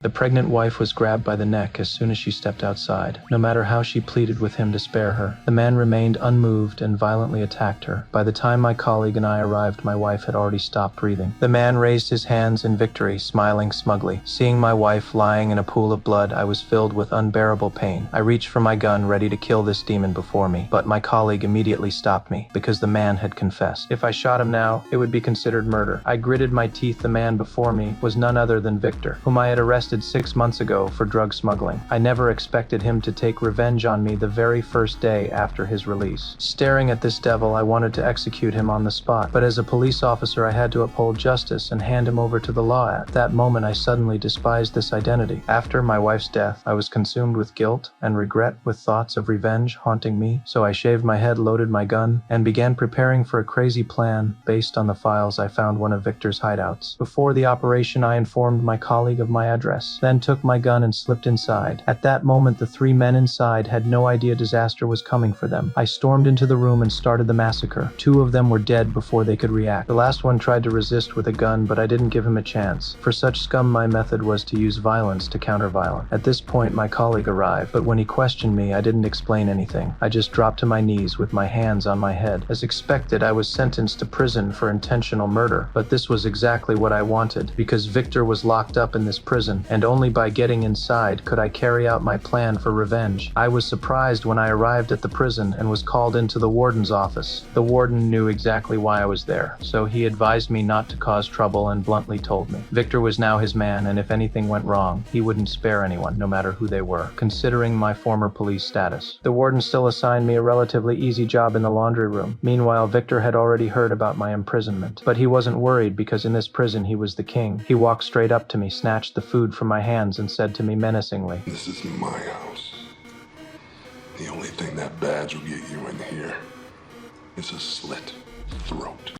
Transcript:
The pregnant wife was grabbed by the neck as soon as she stepped outside. No matter how she pleaded with him to spare her, the man remained unmoved and violently attacked her. By the time my colleague and I arrived, my wife had already stopped breathing. The man raised his hands in victory, smiling smugly. Seeing my wife lying in a pool of blood, I was filled with unbearable pain. I reached for my gun, ready to kill this demon before me, but my colleague immediately stopped me, because the man had confessed. If I shot him now, it would be considered murder. I gritted my teeth. The man before me was none other than Victor, whom I had arrested 6 months ago for drug smuggling. I never expected him to take revenge on me the very first day after his release. Staring at this devil, I wanted to execute him on the spot, but as a police officer I had to uphold justice and hand him over to the law. At that moment I suddenly despised this identity. After my wife's death, I was consumed with guilt and regret, with thoughts of revenge haunting me, so I shaved my head, loaded my gun, and began preparing for a crazy plan based on the files I found one of Victor's hideouts. Before the operation, I informed my colleague of my address, then took my gun and slipped inside. At that moment, the 3 men inside had no idea disaster was coming for them. I stormed into the room and started the massacre. 2 of them were dead before they could react. The last one tried to resist with a gun, but I didn't give him a chance. For such scum, my method was to use violence to counter violence. At this point, my colleague arrived, but when he questioned me, I didn't explain anything. I just dropped to my knees with my hands on my head. As expected, I was sentenced to prison for intentional murder, but this was exactly what I wanted, because Victor was locked up in this prison, and only by getting inside could I carry out my plan for revenge. I was surprised when I arrived at the prison and was called into the warden's office. The warden knew exactly why I was there, so he advised me not to cause trouble and bluntly told me Victor was now his man, and if anything went wrong, he wouldn't spare anyone, no matter who they were. Considering my former police status, the warden still assigned me a relatively easy job in the laundry room. Meanwhile, Victor had already heard about my imprisonment, but he wasn't worried because in this prison he was the king. He walked straight up to me, snatched the food from my hands, and said to me menacingly, "This is my house. The only thing that badge will get you in here is a slit throat."